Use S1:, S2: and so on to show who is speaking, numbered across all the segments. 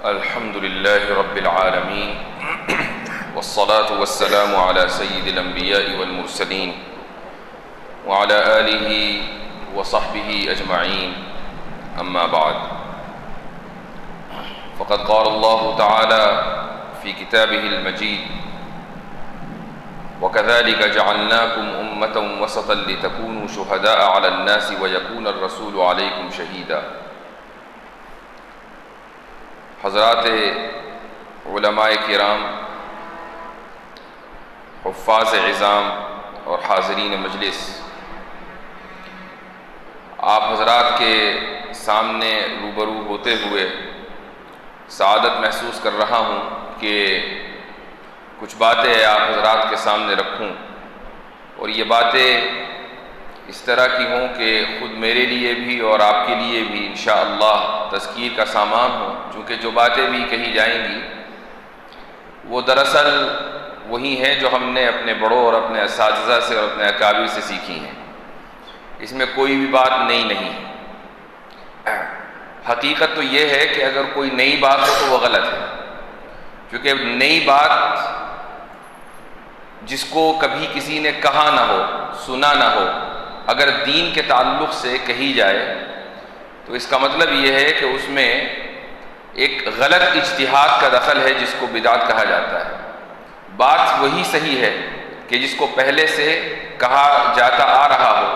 S1: الحمد لله رب العالمين والصلاة والسلام على سيد الأنبياء والمرسلين وعلى آله وصحبه أجمعين أما بعد فقد قال الله تعالى في كتابه المجيد وكذلك جعلناكم أمة وسطا لتكونوا شهداء على الناس ويكون الرسول عليكم شهيدا۔ حضرات علماء کرام، حفاظ عظام اور حاضرین مجلس، آپ حضرات کے سامنے روبرو ہوتے ہوئے سعادت محسوس کر رہا ہوں کہ کچھ باتیں آپ حضرات کے سامنے رکھوں اور یہ باتیں اس طرح کی ہوں کہ خود میرے لیے بھی اور آپ کے لیے بھی انشاءاللہ تذکیر کا سامان ہو، چونکہ جو باتیں بھی کہی جائیں گی وہ دراصل وہی ہیں جو ہم نے اپنے بڑوں اور اپنے اساتذہ سے اور اپنے اکابر سے سیکھی ہیں۔ اس میں کوئی بھی بات نئی نہیں ہے۔ حقیقت تو یہ ہے کہ اگر کوئی نئی بات ہو تو وہ غلط ہے، کیونکہ نئی بات جس کو کبھی کسی نے کہا نہ ہو، سنا نہ ہو، اگر دین کے تعلق سے کہی جائے تو اس کا مطلب یہ ہے کہ اس میں ایک غلط اجتہاد کا دخل ہے جس کو بدعت کہا جاتا ہے۔ بات وہی صحیح ہے کہ جس کو پہلے سے کہا جاتا آ رہا ہو،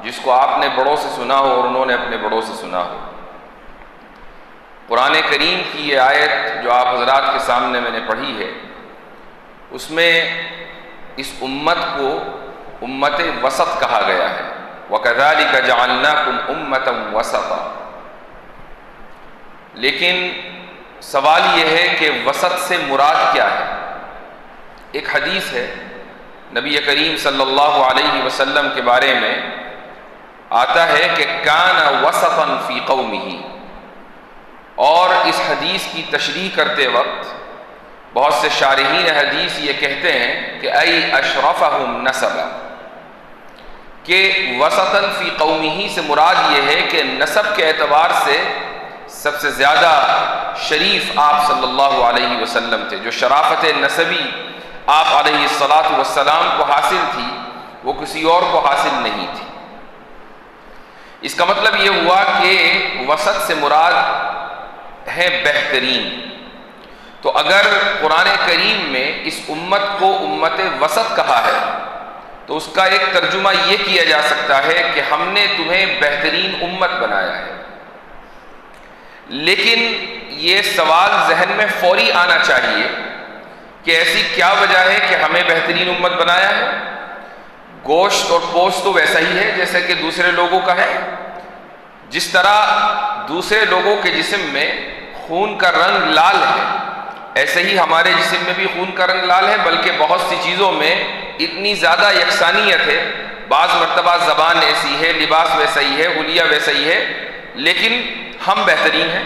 S1: جس کو آپ نے بڑوں سے سنا ہو اور انہوں نے اپنے بڑوں سے سنا ہو۔ قرآن کریم کی یہ آیت جو آپ حضرات کے سامنے میں نے پڑھی ہے، اس میں اس امت کو امت وسط کہا گیا ہے۔ وَكَذَلِكَ جَعَلْنَاكُمْ أُمَّةً وَسَطًا۔ لیکن سوال یہ ہے کہ وسط سے مراد کیا ہے؟ ایک حدیث ہے نبی کریم صلی اللہ علیہ وسلم کے بارے میں آتا ہے کہ كَانَ وَسَطًا فِي قَوْمِهِ، اور اس حدیث کی تشریح کرتے وقت بہت سے شارحین حدیث یہ کہتے ہیں کہ اَيْ أَشْرَفَهُمْ نَسَبًا، کہ وسطاً فی قومہ سے مراد یہ ہے کہ نسب کے اعتبار سے سب سے زیادہ شریف آپ صلی اللہ علیہ وسلم تھے۔ جو شرافت نسبی آپ علیہ الصلاۃ کو حاصل تھی وہ کسی اور کو حاصل نہیں تھی۔ اس کا مطلب یہ ہوا کہ وسط سے مراد ہے بہترین۔ تو اگر قرآن کریم میں اس امت کو امت وسط کہا ہے تو اس کا ایک ترجمہ یہ کیا جا سکتا ہے کہ ہم نے تمہیں بہترین امت بنایا ہے۔ لیکن یہ سوال ذہن میں فوری آنا چاہیے کہ ایسی کیا وجہ ہے کہ ہمیں بہترین امت بنایا ہے؟ گوشت اور پوست تو ویسا ہی ہے جیسے کہ دوسرے لوگوں کا ہے۔ جس طرح دوسرے لوگوں کے جسم میں خون کا رنگ لال ہے، ایسے ہی ہمارے جسم میں بھی خون کا رنگ لال ہے، بلکہ بہت سی چیزوں میں اتنی زیادہ یکسانیت ہے۔ بعض مرتبہ زبان ایسی ہے، لباس ویسا ہی ہے، حلیہ ویسا ہی ہے، لیکن ہم بہترین ہیں۔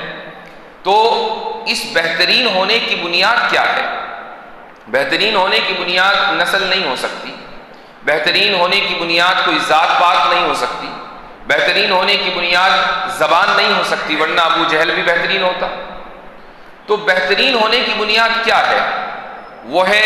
S1: تو اس بہترین ہونے کی بنیاد کیا ہے؟ بہترین ہونے کی بنیاد نسل نہیں ہو سکتی، بہترین ہونے کی بنیاد کوئی ذات پات نہیں ہو سکتی، بہترین ہونے کی بنیاد زبان نہیں ہو سکتی، ورنہ ابو جہل بھی بہترین ہوتا۔ تو بہترین ہونے کی بنیاد کیا ہے؟ وہ ہے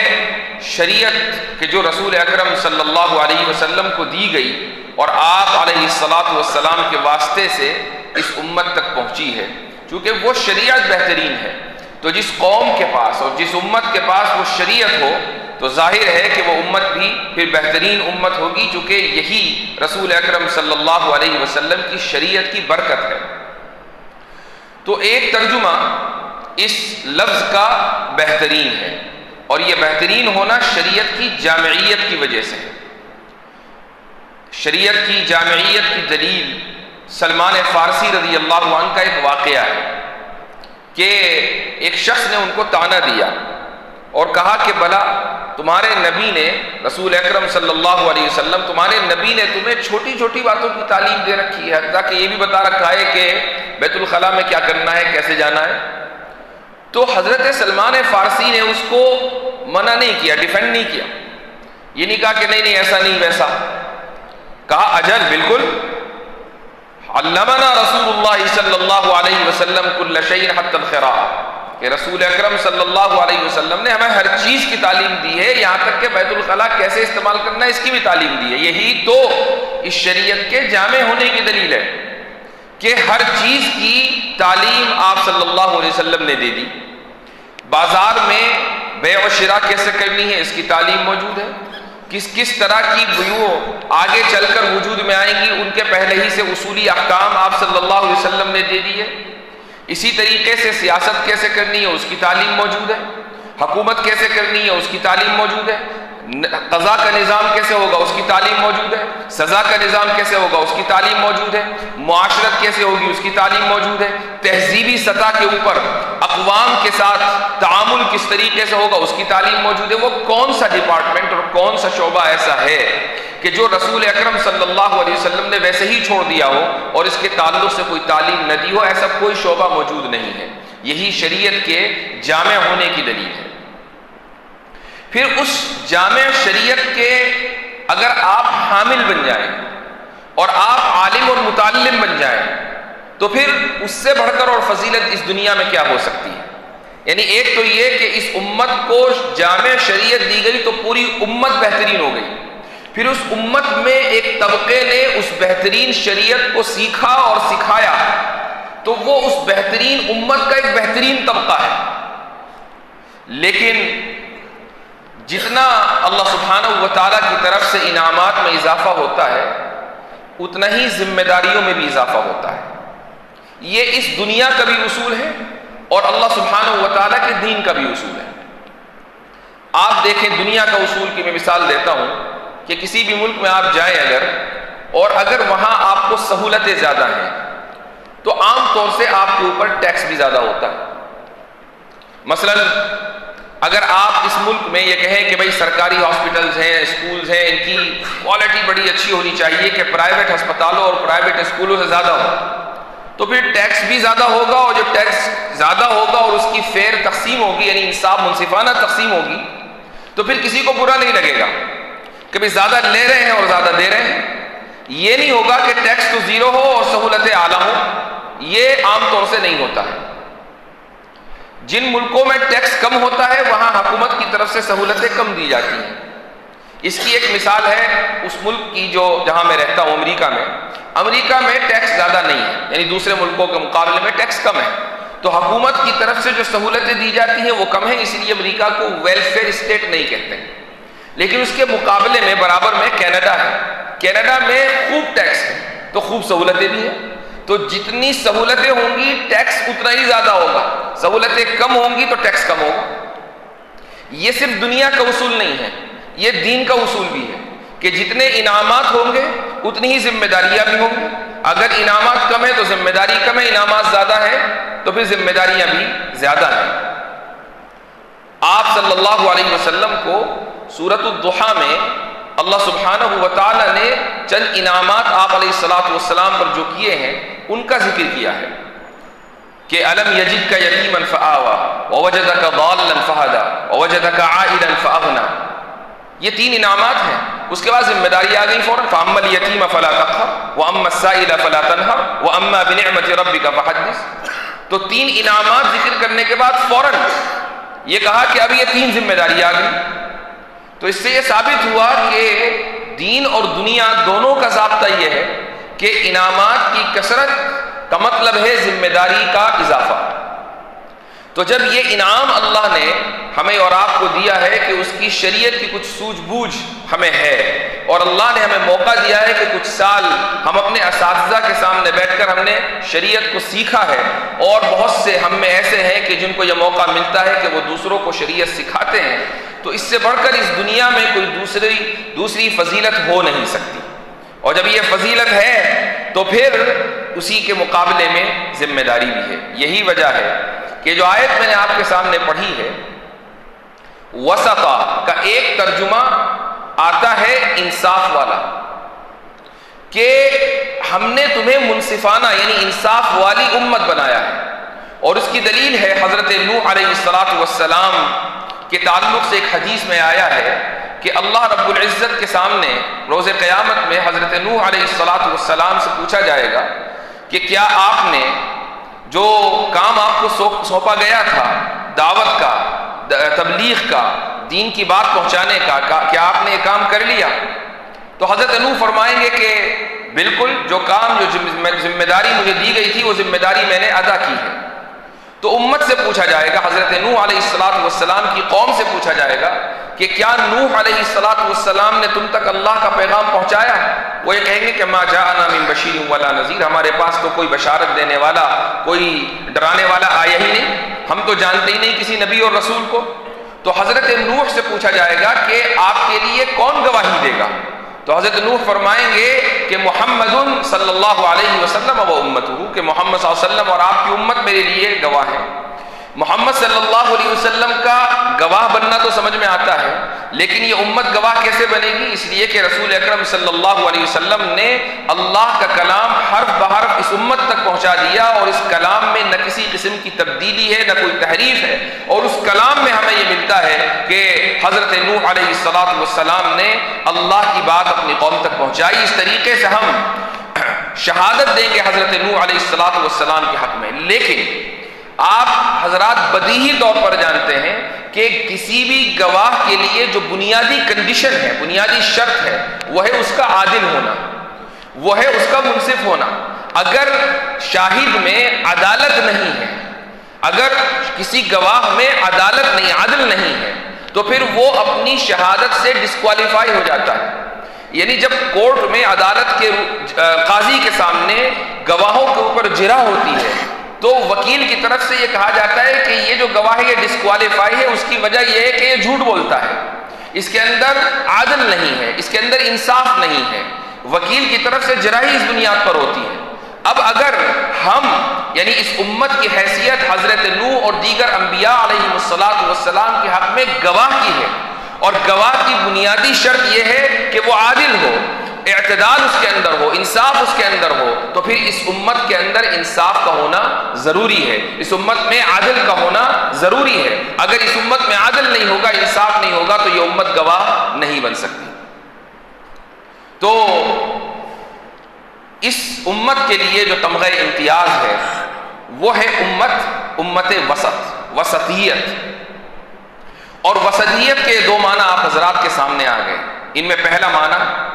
S1: شریعت کہ جو رسول اکرم صلی اللہ علیہ وسلم کو دی گئی اور آپ علیہ الصلاۃ کے واسطے سے اس امت تک پہنچی ہے۔ چونکہ وہ شریعت بہترین ہے، تو جس قوم کے پاس اور جس امت کے پاس وہ شریعت ہو تو ظاہر ہے کہ وہ امت بھی پھر بہترین امت ہوگی، چونکہ یہی رسول اکرم صلی اللہ علیہ وسلم کی شریعت کی برکت ہے۔ تو ایک ترجمہ اس لفظ کا بہترین ہے، اور یہ بہترین ہونا شریعت کی جامعیت کی وجہ سے ہے۔ شریعت کی جامعیت کی دلیل سلمان فارسی رضی اللہ عنہ کا ایک واقعہ ہے کہ ایک شخص نے ان کو طعنہ دیا اور کہا کہ بھلا تمہارے نبی نے، رسول اکرم صلی اللہ علیہ وسلم، تمہارے نبی نے تمہیں چھوٹی چھوٹی باتوں کی تعلیم دے رکھی ہے، حتیٰ کہ یہ بھی بتا رکھا ہے کہ بیت الخلاء میں کیا کرنا ہے، کیسے جانا ہے۔ تو حضرت سلمان فارسی نے اس کو منع نہیں کیا، ڈیفینڈ نہیں کیا، یہ نہیں کہا کہ نہیں ایسا نہیں ویسا، کہا اجل بالکل، علمنا رسول اللہ صلی اللہ علیہ وسلم کل شیء حتی الخراء، کہ رسول اکرم صلی اللہ علیہ وسلم نے ہمیں ہر چیز کی تعلیم دی ہے، یہاں تک کہ بیت الخلاء کیسے استعمال کرنا ہے اس کی بھی تعلیم دی ہے۔ یہی تو اس شریعت کے جامع ہونے کی دلیل ہے کہ ہر چیز کی تعلیم آپ صلی اللہ علیہ وسلم نے دے دی۔ بازار میں بیع و شراء کیسے کرنی ہے اس کی تعلیم موجود ہے، کس طرح کی بیوع آگے چل کر وجود میں آئیں گی ان کے پہلے ہی سے اصولی احکام آپ صلی اللہ علیہ وسلم نے دے دی ہے۔ اسی طریقے سے سیاست کیسے کرنی ہے اس کی تعلیم موجود ہے، حکومت کیسے کرنی ہے اس کی تعلیم موجود ہے، قضاء کا نظام کیسے ہوگا اس کی تعلیم موجود ہے، سزا کا نظام کیسے ہوگا اس کی تعلیم موجود ہے، معاشرت کیسے ہوگی اس کی تعلیم موجود ہے، تہذیبی سطح کے اوپر اقوام کے ساتھ تعامل کس طریقے سے ہوگا اس کی تعلیم موجود ہے۔ وہ کون سا ڈپارٹمنٹ اور کون سا شعبہ ایسا ہے کہ جو رسول اکرم صلی اللہ علیہ وسلم نے ویسے ہی چھوڑ دیا ہو اور اس کے تعلق سے کوئی تعلیم نہ دی ہو؟ ایسا کوئی شعبہ موجود نہیں ہے۔ یہی شریعت کے جامع ہونے کی دلیل ہے۔ پھر اس جامع شریعت کے اگر آپ حامل بن جائیں اور آپ عالم اور متعلم بن جائیں تو پھر اس سے بڑھ کر اور فضیلت اس دنیا میں کیا ہو سکتی ہے؟ یعنی ایک تو یہ کہ اس امت کو جامع شریعت دی گئی تو پوری امت بہترین ہو گئی، پھر اس امت میں ایک طبقے نے اس بہترین شریعت کو سیکھا اور سکھایا تو وہ اس بہترین امت کا ایک بہترین طبقہ ہے۔ لیکن جتنا اللہ سبحانہ و تعالیٰ کی طرف سے انعامات میں اضافہ ہوتا ہے اتنا ہی ذمہ داریوں میں بھی اضافہ ہوتا ہے۔ یہ اس دنیا کا بھی اصول ہے اور اللہ سبحانہ و تعالیٰ کے دین کا بھی اصول ہے۔ آپ دیکھیں دنیا کا اصول کی میں مثال دیتا ہوں کہ کسی بھی ملک میں آپ جائیں اگر وہاں آپ کو سہولتیں زیادہ ہیں تو عام طور سے آپ کے اوپر ٹیکس بھی زیادہ ہوتا ہے۔ مثلا اگر آپ اس ملک میں یہ کہیں کہ بھئی سرکاری ہاسپٹلز ہیں، اسکولز ہیں، ان کی کوالٹی بڑی اچھی ہونی چاہیے کہ پرائیویٹ ہسپتالوں اور پرائیویٹ اسکولوں سے زیادہ ہو، تو پھر ٹیکس بھی زیادہ ہوگا، اور جب ٹیکس زیادہ ہوگا اور اس کی فیئر تقسیم ہوگی یعنی انصاف منصفانہ تقسیم ہوگی تو پھر کسی کو برا نہیں لگے گا کہ بھئی زیادہ لے رہے ہیں اور زیادہ دے رہے ہیں۔ یہ نہیں ہوگا کہ ٹیکس تو زیرو ہو اور سہولتیں اعلیٰ ہوں، یہ عام طور سے نہیں ہوتا ہے۔ جن ملکوں میں ٹیکس کم ہوتا ہے وہاں حکومت کی طرف سے سہولتیں کم دی جاتی ہیں۔ اس کی ایک مثال ہے اس ملک کی جہاں میں رہتا ہوں، امریکہ میں ٹیکس زیادہ نہیں ہے، یعنی دوسرے ملکوں کے مقابلے میں ٹیکس کم ہے، تو حکومت کی طرف سے جو سہولتیں دی جاتی ہیں وہ کم ہیں، اس لیے امریکہ کو ویلفیئر اسٹیٹ نہیں کہتے ہیں۔ لیکن اس کے مقابلے میں برابر میں کینیڈا ہے، کینیڈا میں خوب ٹیکس ہے تو خوب سہولتیں بھی ہیں، تو جتنی سہولتیں ہوں گی ٹیکس اتنا ہی زیادہ ہوگا، سہولتیں کم ہوں گی تو ٹیکس کم ہوگا۔ یہ صرف دنیا کا اصول نہیں ہے، یہ دین کا اصول بھی ہے کہ جتنے انعامات ہوں گے اتنی ہی ذمہ داریاں بھی ہوں گی۔ اگر انعامات کم ہے تو ذمہ داری کم ہے، انعامات زیادہ ہیں تو پھر ذمہ داریاں بھی زیادہ ہیں۔ آپ صلی اللہ علیہ وسلم کو سورۃ الضحیٰ میں اللہ سبحانہ و تعالیٰ نے چند انعامات آپ علیہ الصلوۃ والسلام پر جو کیے ہیں ان کا ذکر کیا ہے کہ الم یجدک یتیما فآویٰ ووجدک ضالا فہدیٰ ووجدک عائلا فاغنیٰ۔ یہ تین انعامات ہیں، اس کے بعد ذمہ داری آ گئی فوراً، فاما الیتیم فلا تقہر واما السائل فلا تنہر واما بنعمت ربک فحدث۔ تو تین انعامات ذکر کرنے کے بعد فوراً یہ کہا کہ اب یہ تین ذمہ داری آ گئی۔ تو اس سے یہ ثابت ہوا کہ دین اور دنیا دونوں کا ضابطہ یہ ہے کہ انعامات کی کثرت کا مطلب ہے ذمہ داری کا اضافہ۔ تو جب یہ انعام اللہ نے ہمیں اور آپ کو دیا ہے کہ اس کی شریعت کی کچھ سوجھ بوجھ ہمیں ہے، اور اللہ نے ہمیں موقع دیا ہے کہ کچھ سال ہم اپنے اساتذہ کے سامنے بیٹھ کر ہم نے شریعت کو سیکھا ہے، اور بہت سے ہم میں ایسے ہیں کہ جن کو یہ موقع ملتا ہے کہ وہ دوسروں کو شریعت سکھاتے ہیں، تو اس سے بڑھ کر اس دنیا میں کوئی دوسری فضیلت ہو نہیں سکتی۔ اور جب یہ فضیلت ہے تو پھر اسی کے مقابلے میں ذمہ داری بھی ہے۔ یہی وجہ ہے کہ جو آیت میں نے آپ کے سامنے پڑھی ہے، وسطا کا ایک ترجمہ آتا ہے انصاف والا، کہ ہم نے تمہیں منصفانہ یعنی انصاف والی امت بنایا ہے۔ اور اس کی دلیل ہے حضرت نوح علیہ السلام کے تعلق سے ایک حدیث میں آیا ہے کہ اللہ رب العزت کے سامنے روز قیامت میں حضرت نوح علیہ السلام سے پوچھا جائے گا کہ کیا آپ نے جو کام آپ کو سونپا گیا تھا، دعوت کا، تبلیغ کا، دین کی بات پہنچانے کا، کیا آپ نے یہ کام کر لیا؟ تو حضرت نوح فرمائیں گے کہ بالکل، جو کام، جو ذمہ داری مجھے دی گئی تھی وہ ذمہ داری میں نے ادا کی ہے۔ تو امت سے پوچھا جائے گا، حضرت نوح علیہ السلام کی قوم سے پوچھا جائے گا کہ کیا نوح علیہ السلام نے تم تک اللہ کا پیغام پہنچایا؟ وہ یہ کہیں گے کہ ما جاءنا من بشیر ولا نذیر، ہمارے پاس تو کوئی بشارت دینے والا، کوئی ڈرانے والا آیا ہی نہیں، ہم تو جانتے ہی نہیں کسی نبی اور رسول کو۔ تو حضرت نوح سے پوچھا جائے گا کہ آپ کے لیے کون گواہی دے گا؟ تو حضرت نوح فرمائیں گے کہ محمد صلی اللہ علیہ وسلم و امتہ، کہ محمد صلی اللہ علیہ وسلم اور آپ کی امت میرے لیے گواہ ہے۔ محمد صلی اللہ علیہ وسلم کا گواہ بننا تو سمجھ میں آتا ہے، لیکن یہ امت گواہ کیسے بنے گی؟ اس لیے کہ رسول اکرم صلی اللہ علیہ وسلم نے اللہ کا کلام حرف بحرف اس امت تک پہنچا دیا، اور اس کلام میں نہ کسی قسم کی تبدیلی ہے، نہ کوئی تحریف ہے، اور اس کلام میں ہمیں یہ ملتا ہے کہ حضرت نوح علیہ السلام نے اللہ کی بات اپنی قوم تک پہنچائی۔ اس طریقے سے ہم شہادت دیں گے حضرت نوح علیہ السلام کے حق میں۔ لیکن آپ حضرات بدیہی طور پر جانتے ہیں کہ کسی بھی گواہ کے لیے جو بنیادی کنڈیشن ہے، بنیادی شرط ہے، وہ ہے اس کا عادل ہونا، وہ ہے اس کا منصف ہونا۔ اگر شاہد میں عدالت نہیں ہے، اگر کسی گواہ میں عدالت نہیں، عدل نہیں ہے، تو پھر وہ اپنی شہادت سے ڈسکوالیفائی ہو جاتا ہے۔ یعنی جب کورٹ میں عدالت کے قاضی کے سامنے گواہوں کے اوپر جرح ہوتی ہے تو وکیل کی طرف سے یہ کہا جاتا ہے کہ یہ جو گواہ ہے یہ ڈسکوالیفائی ہے، اس کی وجہ یہ ہے کہ یہ جھوٹ بولتا ہے، اس کے اندر عدل نہیں ہے، اس کے اندر انصاف نہیں ہے۔ وکیل کی طرف سے جرحی اس بنیاد پر ہوتی ہے۔ اب اگر ہم یعنی اس امت کی حیثیت حضرت نوح اور دیگر انبیاء علیہ السلام کے حق میں گواہ کی ہے، اور گواہ کی بنیادی شرط یہ ہے کہ وہ عادل ہو، اعتدال اس کے اندر ہو، انصاف اس کے اندر ہو، تو پھر اس امت کے اندر انصاف کا ہونا ضروری ہے، اس امت میں عدل کا ہونا ضروری ہے۔ اگر اس امت میں عدل نہیں ہوگا، انصاف نہیں ہوگا، تو یہ امت گواہ نہیں بن سکتی۔ تو اس امت کے لیے جو تمغہ امتیاز ہے وہ ہے امت وسطیت۔ اور وسطیت کے دو معنی آپ حضرات کے سامنے آ گئے۔ ان میں پہلا معنی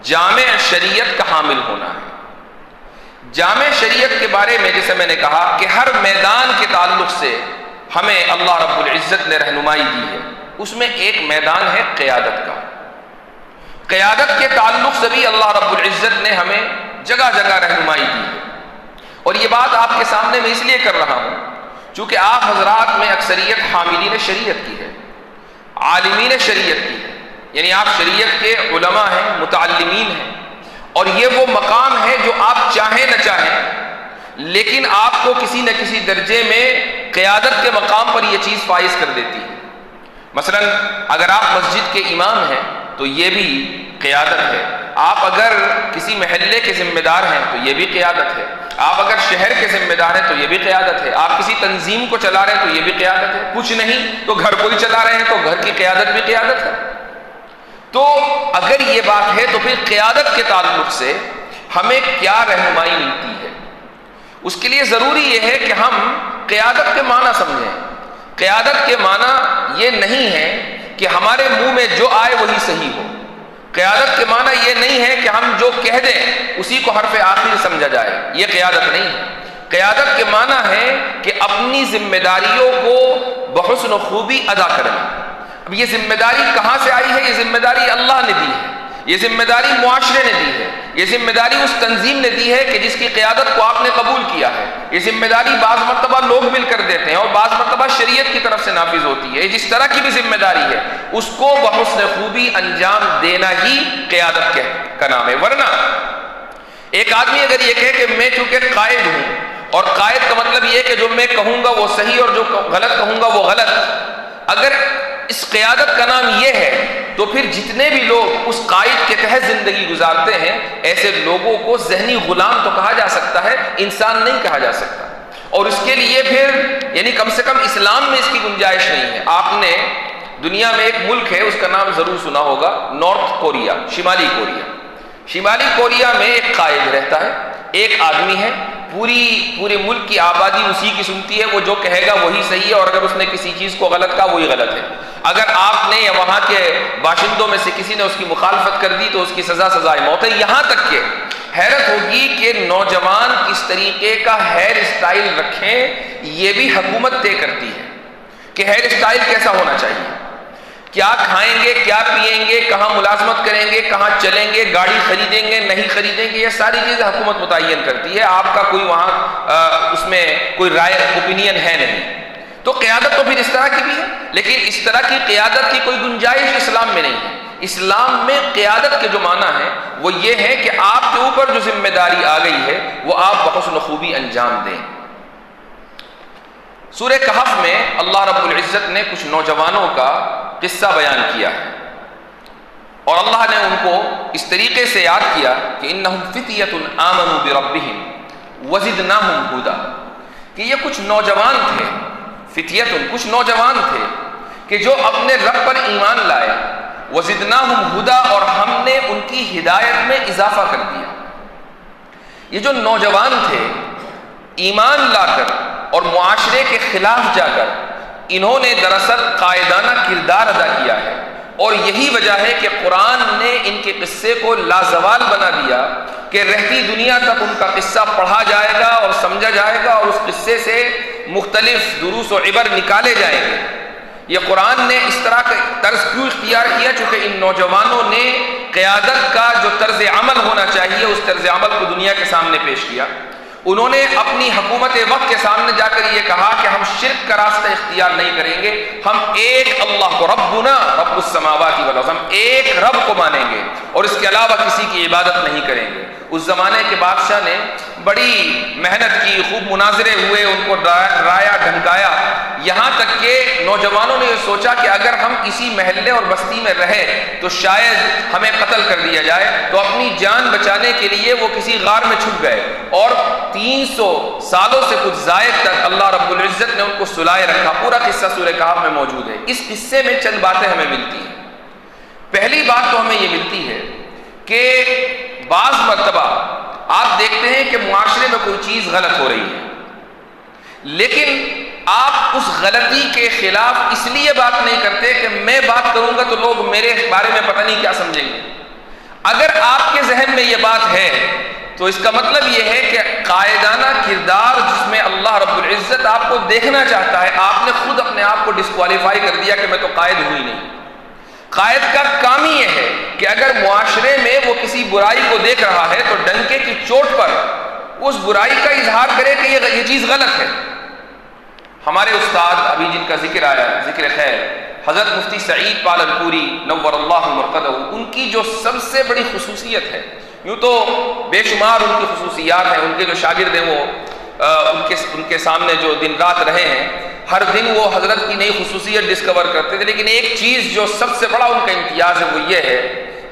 S1: جامع شریعت کا حامل ہونا ہے۔ جامع شریعت کے بارے میں جیسے میں نے کہا کہ ہر میدان کے تعلق سے ہمیں اللہ رب العزت نے رہنمائی دی ہے، اس میں ایک میدان ہے قیادت کا۔ قیادت کے تعلق سے بھی اللہ رب العزت نے ہمیں جگہ جگہ رہنمائی دی ہے، اور یہ بات آپ کے سامنے میں اس لیے کر رہا ہوں چونکہ آپ حضرات میں اکثریت حاملین شریعت کی ہے، عالمین شریعت کی ہے، یعنی آپ شریعت کے علماء ہیں، متعلمین ہیں، اور یہ وہ مقام ہے جو آپ چاہیں نہ چاہیں لیکن آپ کو کسی نہ کسی درجے میں قیادت کے مقام پر یہ چیز فائز کر دیتی ہے۔ مثلا اگر آپ مسجد کے امام ہیں تو یہ بھی قیادت ہے، آپ اگر کسی محلے کے ذمہ دار ہیں تو یہ بھی قیادت ہے، آپ اگر شہر کے ذمہ دار ہیں تو یہ بھی قیادت ہے، آپ کسی تنظیم کو چلا رہے ہیں تو یہ بھی قیادت ہے، کچھ نہیں تو گھر کو ہی چلا رہے ہیں تو گھر کی قیادت بھی قیادت ہے۔ تو اگر یہ بات ہے تو پھر قیادت کے تعلق سے ہمیں کیا رہنمائی ملتی ہے، اس کے لیے ضروری یہ ہے کہ ہم قیادت کے معنی سمجھیں۔ قیادت کے معنی یہ نہیں ہے کہ ہمارے منہ میں جو آئے وہی صحیح ہو۔ قیادت کے معنی یہ نہیں ہے کہ ہم جو کہہ دیں اسی کو حرف آخر سمجھا جائے، یہ قیادت نہیں ہے۔ قیادت کے معنی ہے کہ اپنی ذمہ داریوں کو بحسن و خوبی ادا کرنا۔ اب یہ ذمہ داری کہاں سے آئی ہے؟ یہ ذمہ داری اللہ نے دی ہے، یہ ذمہ داری معاشرے نے دی ہے، یہ ذمہ داری اس تنظیم نے دی ہے کہ جس کی قیادت کو آپ نے قبول کیا ہے۔ یہ ذمہ داری بعض مرتبہ لوگ مل کر دیتے ہیں اور بعض مرتبہ شریعت کی طرف سے نافذ ہوتی ہے۔ جس طرح کی بھی ذمہ داری ہے اس کو بحسن خوبی انجام دینا ہی قیادت کا نام ہے۔ ورنہ ایک آدمی اگر یہ کہے کہ میں چونکہ قائد ہوں، اور قائد کا مطلب یہ ہے کہ جو میں کہوں گا وہ صحیح اور جو غلط کہوں گا وہ غلط، اگر اس قیادت کا نام یہ ہے تو پھر جتنے بھی لوگ اس قائد کے تحت زندگی گزارتے ہیں ایسے لوگوں کو ذہنی غلام تو کہا جا سکتا ہے، انسان نہیں کہا جا سکتا۔ اور اس کے لیے پھر یعنی کم سے کم اسلام میں اس کی گنجائش نہیں ہے۔ آپ نے دنیا میں ایک ملک ہے اس کا نام ضرور سنا ہوگا، نارتھ کوریا، شمالی کوریا۔ شمالی کوریا میں ایک قائد رہتا ہے، ایک آدمی ہے، پورے ملک کی آبادی اسی کی سنتی ہے، وہ جو کہے گا وہی صحیح ہے، اور اگر اس نے کسی چیز کو غلط کہا وہی غلط ہے۔ اگر آپ نے یا وہاں کے باشندوں میں سے کسی نے اس کی مخالفت کر دی تو اس کی سزا سزائے موت ہے۔ یہاں تک کہ حیرت ہوگی کہ نوجوان کس طریقے کا ہیئر اسٹائل رکھیں یہ بھی حکومت طے کرتی ہے کہ ہیئر اسٹائل کیسا ہونا چاہیے، کیا کھائیں گے، کیا پیئیں گے، کہاں ملازمت کریں گے، کہاں چلیں گے، گاڑی خریدیں گے نہیں خریدیں گے، یہ ساری چیزیں حکومت متعین کرتی ہے، آپ کا کوئی وہاں اس میں کوئی رائے اوپینین ہے نہیں۔ تو قیادت تو پھر اس طرح کی بھی ہے، لیکن اس طرح کی قیادت کی کوئی گنجائش اسلام میں نہیں ہے۔ اسلام میں قیادت کے جو معنی ہے وہ یہ ہے کہ آپ کے اوپر جو ذمہ داری آ گئی ہے وہ آپ بحسن خوبی انجام دیں۔ سورہ کہف میں اللہ رب العزت نے کچھ نوجوانوں کا قصہ بیان کیا ہے، اور اللہ نے ان کو اس طریقے سے یاد کیا کہ انہم فتیۃ آمنوا بربہم وزدناہم ھدا، کہ یہ کچھ نوجوان تھے، فتیۃ کچھ نوجوان تھے کہ جو اپنے رب پر ایمان لائے، وزدناہم ھدا، اور ہم نے ان کی ہدایت میں اضافہ کر دیا۔ یہ جو نوجوان تھے ایمان لا کر اور معاشرے کے خلاف جا کر انہوں نے دراصل قائدانہ کردار ادا کیا ہے، اور یہی وجہ ہے کہ قرآن نے ان کے قصے کو لازوال بنا دیا کہ رہتی دنیا تک ان کا قصہ پڑھا جائے گا اور سمجھا جائے گا، اور اس قصے سے مختلف دروس و عبر نکالے جائیں گے۔ یہ قرآن نے اس طرح کا طرز کیوں اختیار کیا؟ چونکہ ان نوجوانوں نے قیادت کا جو طرز عمل ہونا چاہیے اس طرز عمل کو دنیا کے سامنے پیش کیا۔ انہوں نے اپنی حکومت وقت کے سامنے جا کر یہ کہا کہ ہم شرک کا راستہ اختیار نہیں کریں گے، ہم ایک اللہ کو، ربنا رب السماوات والارض، ہم ایک رب کو مانیں گے اور اس کے علاوہ کسی کی عبادت نہیں کریں گے۔ اس زمانے کے بادشاہ نے بڑی محنت کی، خوب مناظرے ہوئے، ان کو ڈرایا دھمکایا، یہاں تک کہ نوجوانوں نے یہ سوچا کہ اگر ہم کسی محلے اور بستی میں رہے تو شاید ہمیں قتل کر دیا جائے، تو اپنی جان بچانے کے لیے وہ کسی غار میں چھپ گئے، اور 300 سالوں سے کچھ زائد تک اللہ رب العزت نے ان کو سلائے رکھا۔ پورا قصہ سورہ کہف میں موجود ہے۔ اس قصے میں چند باتیں ہمیں ملتی ہیں۔ پہلی بات تو ہمیں یہ ملتی ہے کہ بعض مرتبہ آپ دیکھتے ہیں کہ معاشرے میں کوئی چیز غلط ہو رہی ہے، لیکن آپ اس غلطی کے خلاف اس لیے بات نہیں کرتے کہ میں بات کروں گا تو لوگ میرے بارے میں پتہ نہیں کیا سمجھیں گے۔ اگر آپ کے ذہن میں یہ بات ہے تو اس کا مطلب یہ ہے کہ قائدانہ کردار جس میں اللہ رب العزت آپ کو دیکھنا چاہتا ہے، آپ نے خود اپنے آپ کو ڈسکوالیفائی کر دیا کہ میں تو قائد ہوں ہی نہیں۔ قائد کا کام ہی یہ ہے کہ اگر معاشرے میں وہ کسی برائی کو دیکھ رہا ہے تو ڈنکے کی چوٹ پر اس برائی کا اظہار کرے کہ یہ چیز غلط ہے۔ ہمارے استاد ابھی جن کا ذکر آیا، ذکر خیر، حضرت مفتی سعید پالنپوری نور اللہ مرقدہ، ان کی جو سب سے بڑی خصوصیت ہے، یوں تو بے شمار ان کی خصوصیات ہیں، ان کے جو شاگرد ہیں وہ ان کے سامنے جو دن رات رہے ہیں، ہر دن وہ حضرت کی نئی خصوصیت ڈسکور کرتے تھے، لیکن ایک چیز جو سب سے بڑا ان کا امتیاز ہے وہ یہ ہے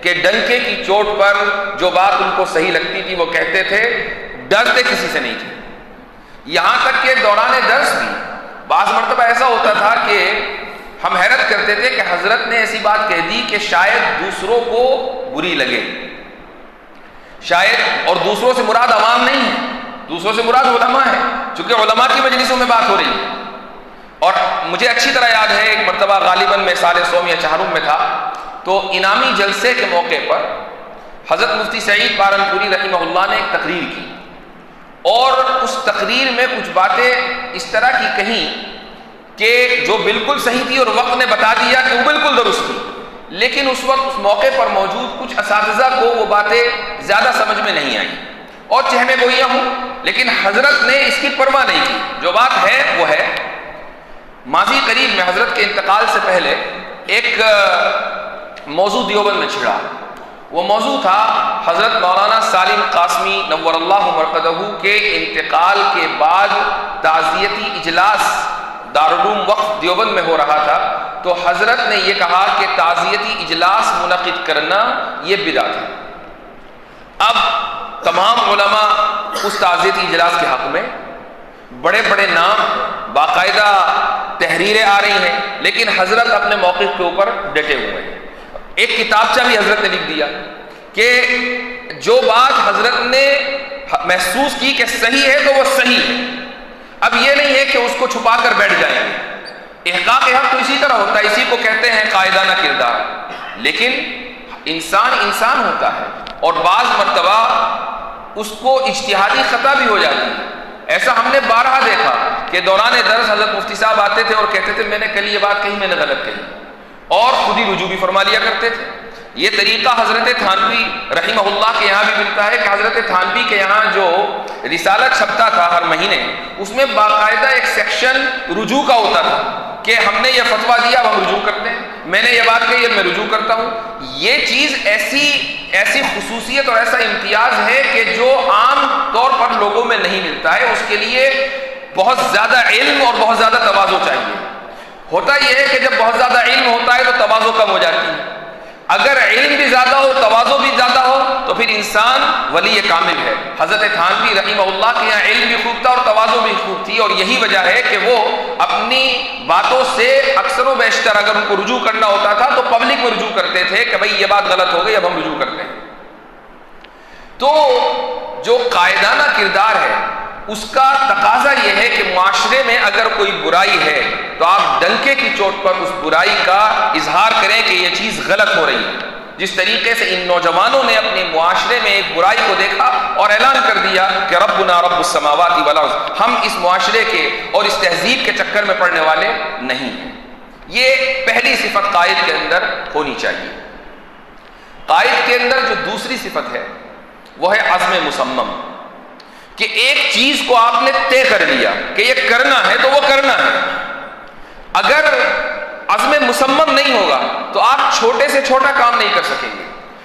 S1: کہ ڈنکے کی چوٹ پر جو بات ان کو صحیح لگتی تھی وہ کہتے تھے، ڈرتے کسی سے نہیں تھے۔ یہاں تک کہ دوران درس بھی بعض مرتبہ ایسا ہوتا تھا کہ ہم حیرت کرتے تھے کہ حضرت نے ایسی بات کہہ دی کہ شاید دوسروں کو بری لگے، شاید، اور دوسروں سے مراد عوام نہیں ہے، دوسروں سے مراد علماء ہے، چونکہ علماء کی مجلسوں میں بات ہو رہی ہے۔ اور مجھے اچھی طرح یاد ہے ایک مرتبہ غالباً میں سال سوم یا چہارم میں تھا، تو انعامی جلسے کے موقع پر حضرت مفتی سعید پالنپوری رحمہ اللہ نے ایک تقریر کی، اور اس تقریر میں کچھ باتیں اس طرح کی کہیں کہ جو بالکل صحیح تھی، اور وقت نے بتا دیا کہ وہ بالکل درست تھی، لیکن اس وقت اس موقع پر موجود کچھ اساتذہ کو وہ باتیں زیادہ سمجھ میں نہیں آئیں، اور چاہے میں گویا ہوں، لیکن حضرت نے اس کی پرواہ نہیں کی، جو بات ہے وہ ہے۔ ماضی قریب میں حضرت کے انتقال سے پہلے ایک موضوع دیوبند میں چھڑا، وہ موضوع تھا حضرت مولانا سالم قاسمی نور اللہ مرقدہ کے انتقال کے بعد تعزیتی اجلاس دارالعلوم وقف دیوبند میں ہو رہا تھا، تو حضرت نے یہ کہا کہ تعزیتی اجلاس منعقد کرنا یہ بدعت ہے۔ اب تمام علماء اس تعزیتی اجلاس کے حق میں، بڑے بڑے نام، باقاعدہ تحریریں آ رہی ہیں، لیکن حضرت اپنے موقف کے اوپر ڈٹے ہوئے ہیں۔ ایک کتابچہ بھی حضرت نے لکھ دیا کہ جو بات محسوس کی کہ صحیح ہے تو وہ صحیح ہے. اب یہ نہیں ہے کہ اس کو چھپا کر بیٹھ جائیں گے. احقاق حق تو اسی طرح ہوتا ہے، اسی کو کہتے ہیں قائدانہ کردار. لیکن انسان ہوتا ہے اور بعض مرتبہ اس کو اجتہادی خطا بھی ہو جاتی ہے. ایسا ہم نے بارہا دیکھا کہ دوران درس حضرت مفتی صاحب آتے تھے اور کہتے تھے میں نے کل یہ بات کہی، میں نے غلط کہی، اور خود ہی رجوع بھی فرما لیا کرتے تھے. یہ طریقہ حضرت تھانوی رحمہ اللہ کے یہاں بھی ملتا ہے کہ حضرت تھانوی کے یہاں جو رسالہ چھپتا تھا ہر مہینے، اس میں باقاعدہ ایک سیکشن رجوع کا ہوتا تھا کہ ہم نے یہ فتویٰ دیا اب ہم رجوع کرتے ہیں، میں نے یہ بات کہی اب میں رجوع کرتا ہوں. یہ چیز ایسی خصوصیت اور ایسا امتیاز ہے کہ جو عام طور پر لوگوں میں نہیں ملتا ہے. اس کے لیے بہت زیادہ علم اور بہت زیادہ تواضع چاہیے. ہوتا یہ ہے کہ جب بہت زیادہ علم ہوتا ہے تو تواضع کم ہو جاتی ہے. اگر علم بھی زیادہ ہو، تواضع بھی زیادہ ہو، تو پھر انسان ولی کامل ہے. حضرت تھانوی رحمہ اللہ کے یہاں علم بھی خوب تھا اور تواضع بھی خوب تھی، اور یہی وجہ ہے کہ وہ اپنی باتوں سے اکثر و بیشتر اگر ان کو رجوع کرنا ہوتا تھا تو پبلک میں رجوع کرتے تھے کہ بھئی یہ بات غلط ہو گئی اب ہم رجوع کرتے ہیں. تو جو قائدانہ کردار ہے اس کا تقاضا یہ ہے کہ معاشرے میں اگر کوئی برائی ہے تو آپ ڈنکے کی چوٹ پر اس برائی کا اظہار کریں کہ یہ چیز غلط ہو رہی ہے. جس طریقے سے ان نوجوانوں نے اپنے معاشرے میں ایک برائی کو دیکھا اور اعلان کر دیا کہ ربنا رب السماوات والارض، ہم اس معاشرے کے اور اس تہذیب کے چکر میں پڑنے والے نہیں ہیں. یہ پہلی صفت قائد کے اندر ہونی چاہیے. قائد کے اندر جو دوسری صفت ہے وہ ہے عزم مصمم، کہ ایک چیز کو آپ نے طے کر لیا کہ یہ کرنا ہے تو وہ کرنا ہے. اگر عزم مصمم نہیں ہوگا تو آپ چھوٹے سے چھوٹا کام نہیں کر سکیں گے.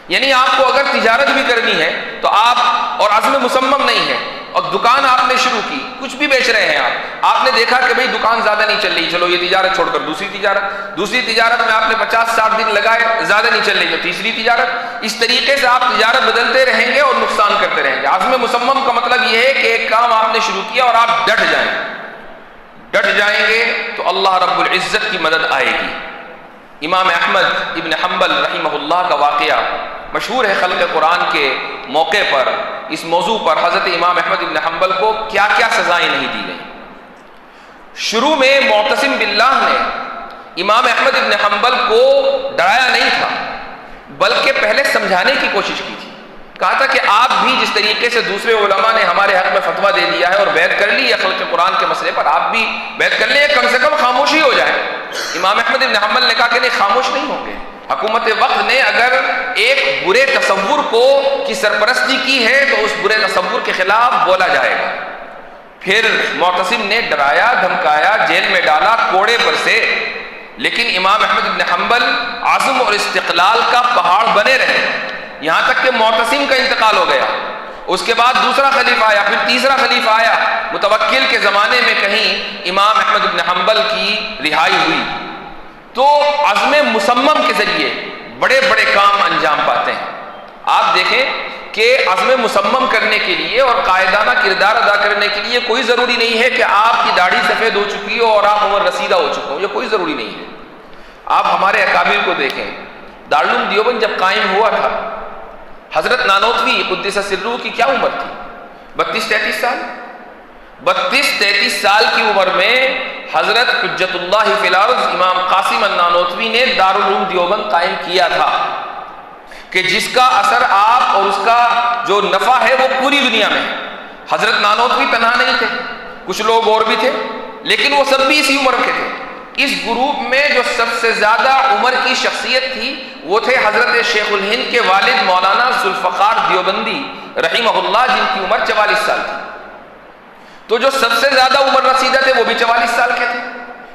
S1: یعنی آپ کو اگر تجارت بھی کرنی ہے تو آپ، اور عزم مصمم نہیں ہے اور دکان آپ نے شروع کی، کچھ بھی بیچ رہے ہیں آپ نے دیکھا کہ بھئی دکان زیادہ نہیں چل رہی، چلو یہ تجارت چھوڑ کر دوسری تجارت میں آپ نے 50-60 دن لگائے، زیادہ نہیں چل رہی تو تیسری تجارت. اس طریقے سے آپ تجارت بدلتے رہیں گے اور نقصان کرتے رہیں گے. عزم مصمم کا مطلب یہ ہے کہ ایک کام آپ نے شروع کیا اور آپ ڈٹ جائیں گے تو اللہ رب العزت کی مدد آئے گی. امام احمد ابن حنبل رحمہ اللہ کا واقعہ مشہور ہے. خلق قرآن کے موقع پر اس موضوع پر حضرت امام احمد ابن حنبل کو کیا کیا سزائیں نہیں دی گئیں. شروع میں معتصم باللہ نے امام احمد ابن حنبل کو ڈرایا نہیں تھا بلکہ پہلے سمجھانے کی کوشش کی تھی. کہا تھا کہ آپ بھی جس طریقے سے دوسرے علماء نے ہمارے حق میں فتویٰ دے دیا ہے اور بیعت کر لی ہے خلق قرآن کے مسئلے پر، آپ بھی بیعت کر لیں، کم سے کم خاموشی ہو جائے. امام احمد ابن حنبل نے کہا کہ نہیں، خاموش نہیں ہوں گے. حکومت وقت نے اگر ایک برے تصور کی سرپرستی کی ہے تو اس برے تصور کے خلاف بولا جائے گا. پھر معتصم نے ڈرایا، دھمکایا، جیل میں ڈالا، کوڑے برسے، لیکن امام احمد ابن حنبل عزم اور استقلال کا پہاڑ بنے رہے یہاں تک کہ معتصم کا انتقال ہو گیا. اس کے بعد دوسرا خلیفہ آیا، پھر تیسرا خلیفہ آیا. متوکل کے زمانے میں کہیں امام احمد ابن حنبل کی رہائی ہوئی. تو عزم مصمم کے ذریعے بڑے بڑے کام انجام پاتے ہیں. آپ دیکھیں کہ عزم مصمم کرنے کے لیے اور قائدانہ کردار ادا کرنے کے لیے کوئی ضروری نہیں ہے کہ آپ کی داڑھی سفید ہو چکی ہو اور آپ عمر رسیدہ ہو چکے ہو، یہ کوئی ضروری نہیں ہے. آپ ہمارے اکابر کو دیکھیں. دارالعلوم دیوبند جب قائم ہوا تھا، حضرت نانوتوی قدس سرہ کی کیا عمر تھی؟ 32-33 سال. 32-33 سال کی عمر میں حضرت حجت اللہ فی الارض امام قاسم النانوتوی نے دارالعلوم دیوبند قائم کیا تھا کہ جس کا اثر آپ اور اس کا جو نفع ہے وہ پوری دنیا میں ہے. حضرت نانوتوی تنہا نہیں تھے، کچھ لوگ اور بھی تھے، لیکن وہ سب بھی اسی عمر کے تھے. اس گروپ میں جو سب سے زیادہ عمر کی شخصیت تھی وہ تھے حضرت شیخ الہند کے والد مولانا ذوالفقار دیوبندی رحمہ اللہ، جن کی عمر 44 سال تھی. تو جو سب سے زیادہ عمر رسیدہ تھے وہ بھی 44 سال کے تھے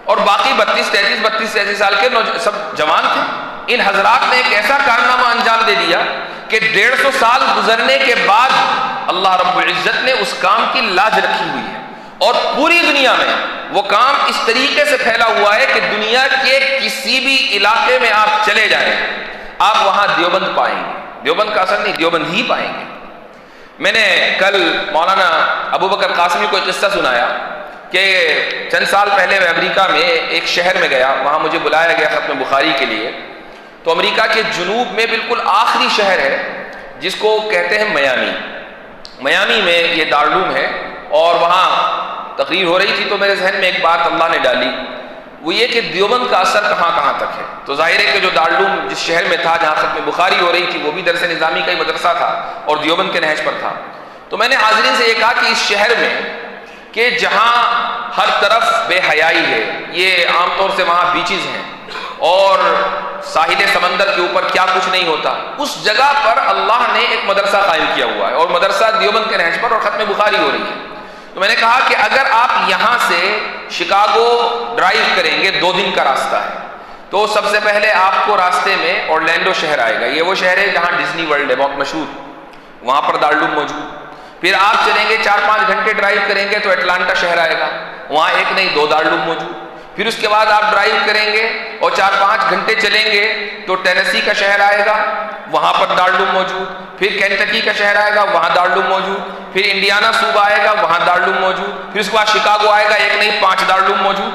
S1: اور باقی 32-33 سال کے سب جوان تھے. ان حضرات نے ایک ایسا کارنامہ انجام دے دیا کہ 150 سال گزرنے کے بعد اللہ رب العزت نے اس کام کی لاج رکھی ہوئی ہے اور پوری دنیا میں وہ کام اس طریقے سے پھیلا ہوا ہے کہ دنیا کے کسی بھی علاقے میں آپ چلے جائیں آپ وہاں دیوبند پائیں گے. دیوبند کا اثر نہیں، دیوبند ہی پائیں گے. میں نے کل مولانا ابو بکر قاسمی کو ایک قصہ سنایا کہ چند سال پہلے میں امریکہ میں ایک شہر میں گیا، وہاں مجھے بلایا گیا ختم بخاری کے لیے. تو امریکہ کے جنوب میں بالکل آخری شہر ہے جس کو کہتے ہیں میامی. میامی میں یہ دارالعلوم ہے، اور وہاں تقریر ہو رہی تھی تو میرے ذہن میں ایک بات اللہ نے ڈالی، وہ یہ کہ دیوبند کا اثر کہاں کہاں تک ہے۔ تو ظاہر ہے کہ جو دارالعلوم جس شہر میں تھا جہاں ختم بخاری ہو رہی تھی وہ بھی درس نظامی کا ہی مدرسہ تھا اور دیوبند کے نہج پر تھا، تو میں نے حاضرین سے یہ کہا کہ اس شہر میں کہ جہاں ہر طرف بے حیائی ہے، یہ عام طور سے وہاں بیچز ہیں اور ساحل سمندر کے اوپر کیا کچھ نہیں ہوتا، اس جگہ پر اللہ نے ایک مدرسہ قائم کیا ہوا ہے اور مدرسہ دیوبند کے نہج پر اور ختم بخاری ہو رہی ہے۔ تو میں نے کہا کہ اگر آپ یہاں سے شکاگو ڈرائیو کریں گے، 2 دن کا راستہ ہے، تو سب سے پہلے آپ کو راستے میں اورلینڈو شہر آئے گا، یہ وہ شہر ہے جہاں ڈزنی ورلڈ ہے بہت مشہور، وہاں پر دارالعلوم موجود۔ پھر آپ چلیں گے 4-5 گھنٹے ڈرائیو کریں گے تو اٹلانٹا شہر آئے گا، وہاں ایک نہیں 2 دارالعلوم موجود۔ پھر اس کے بعد آپ ڈرائیو کریں گے اور 4-5 گھنٹے چلیں گے تو ٹینیسی کا شہر آئے گا، وہاں پر دارالعلوم موجود۔ پھر کینٹکی کا شہر آئے گا، وہاں دارالعلوم موجود۔ پھر انڈیانا صوبہ آئے گا، وہاں دارالعلوم موجود۔ پھر اس کے بعد شکاگو آئے گا، ایک نہیں 5 دارالعلوم موجود۔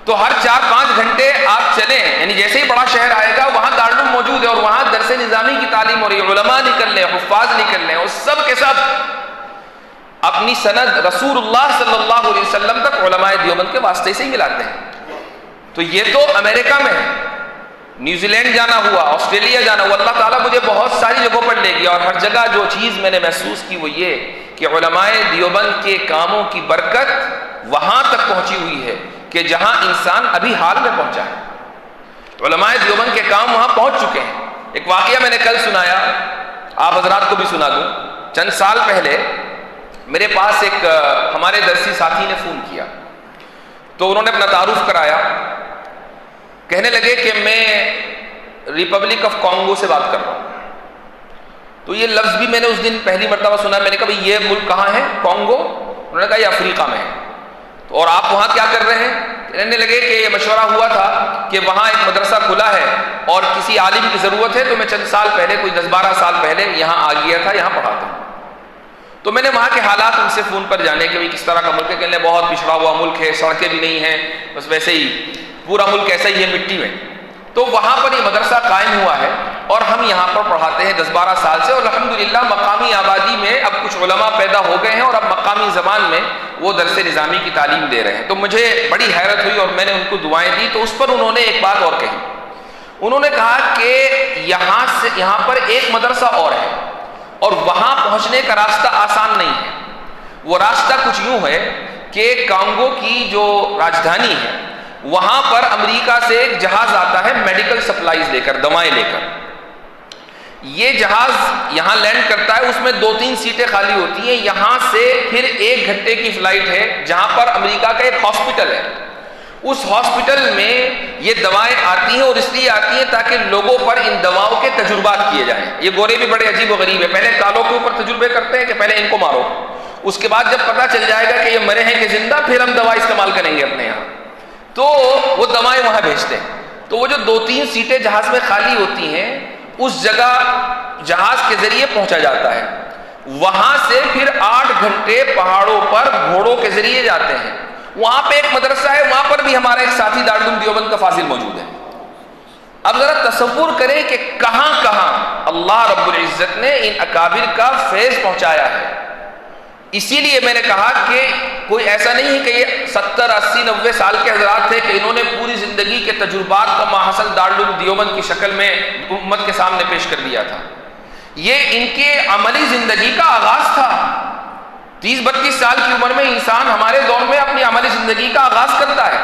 S1: تو ہر 4-5 گھنٹے آپ چلیں، یعنی جیسے ہی بڑا شہر آئے گا وہاں دارالعلوم موجود ہے اور وہاں درس نظامی کی تعلیم ہو رہی ہے، علماء نکل رہے ہیں، حفاظ نکل رہے ہیں، اور سب کے سب اپنی سند رسول اللہ صلی اللہ علیہ وسلم تک علماء دیوبند کے واسطے سے ہی ملاتے ہیں۔ تو یہ تو امریکہ میں ہے، نیوزی لینڈ جانا ہوا، آسٹریلیا جانا ہوا، اللہ تعالیٰ مجھے بہت ساری جگہوں پر لے گیا اور ہر جگہ جو چیز میں نے محسوس کی وہ یہ کہ علماء دیوبند کے کاموں کی برکت وہاں تک پہنچی ہوئی ہے کہ جہاں انسان ابھی حال میں پہنچا ہے، علماء دیوبند کے کام وہاں پہنچ چکے ہیں۔ ایک واقعہ میں نے کل سنایا، آپ حضرات کو بھی سنا دوں۔ چند سال پہلے میرے پاس ایک ہمارے درسی ساتھی نے فون کیا، تو انہوں نے اپنا تعارف کرایا، کہنے لگے کہ میں ریپبلک آف کانگو سے بات کر رہا ہوں۔ تو یہ لفظ بھی میں نے اس دن پہلی مرتبہ سنا، میں نے کہا بھائی یہ ملک کہاں ہے کانگو؟ انہوں نے کہا یہ افریقہ میں ہے۔ تو اور آپ وہاں کیا کر رہے ہیں؟ کہنے لگے کہ یہ مشورہ ہوا تھا کہ وہاں ایک مدرسہ کھلا ہے اور کسی عالم کی ضرورت ہے، تو میں چند سال پہلے کوئی 10-12 سال پہلے یہاں آ گیا تھا، یہاں پڑھاتا ہوں۔ تو میں نے وہاں کے حالات ان سے فون پر جانے کہ کس طرح کا ملک ہے، کہنے بہت پچھڑا ہوا ملک ہے، سڑکیں بھی نہیں ہیں، بس ویسے ہی پورا ملک ایسا ہی ہے مٹی میں۔ تو وہاں پر یہ مدرسہ قائم ہوا ہے اور ہم یہاں پر پڑھاتے ہیں 10-12 سال سے، اور الحمدللہ مقامی آبادی میں اب کچھ علماء پیدا ہو گئے ہیں اور اب مقامی زبان میں وہ درس نظامی کی تعلیم دے رہے ہیں۔ تو مجھے بڑی حیرت ہوئی اور میں نے ان کو دعائیں دی، تو اس پر انہوں نے ایک بات اور کہی، انہوں نے کہا کہ یہاں پر ایک مدرسہ اور ہے اور وہاں پہنچنے کا راستہ آسان نہیں ہے۔ وہ راستہ کچھ یوں ہے کہ کانگو کی جو راجدھانی ہے وہاں پر امریکہ سے ایک جہاز آتا ہے میڈیکل سپلائز لے کر، دوائیں لے کر۔ یہ جہاز یہاں لینڈ کرتا ہے، اس میں 2-3 سیٹیں خالی ہوتی ہیں، یہاں سے پھر 1 گھنٹے کی فلائٹ ہے جہاں پر امریکہ کا ایک ہاسپٹل ہے، اس ہاسپٹل میں یہ دوائیں آتی ہیں اور اس لیے آتی ہیں تاکہ لوگوں پر ان دواؤں کے تجربات کیے جائیں۔ یہ گورے بھی بڑے عجیب و غریب ہیں، پہلے کالوں کے اوپر تجربے کرتے ہیں کہ پہلے ان کو مارو، اس کے بعد جب پتہ چل جائے گا کہ یہ مرے ہیں کہ زندہ، پھر ہم دوا استعمال کریں گے اپنے یہاں، تو وہ دوائیں وہاں بھیجتے ہیں۔ تو وہ جو 2-3 سیٹیں جہاز میں خالی ہوتی ہیں اس جگہ جہاز کے ذریعے پہنچا جاتا ہے، وہاں سے پھر 8 گھنٹے پہاڑوں پر گھوڑوں کے ذریعے جاتے ہیں۔ وہاں پہ ایک مدرسہ ہے، وہاں پر بھی ہمارا ایک ساتھی دارالعلوم دیوبند کا فاضل موجود ہے۔ اب ذرا تصور کریں کہ کہاں کہاں اللہ رب العزت نے ان اکابر کا فیض پہنچایا ہے۔ اسی لیے میں نے کہا کہ کوئی ایسا نہیں ہے کہ یہ 70 80 90 سال کے حضرات تھے کہ انہوں نے پوری زندگی کے تجربات کو ماحصل دارالعلوم دیوبند کی شکل میں امت کے سامنے پیش کر دیا تھا۔ یہ ان کے عملی زندگی کا آغاز تھا۔ 30-32 سال کی عمر میں انسان ہمارے دور میں اپنی عملی زندگی کا آغاز کرتا ہے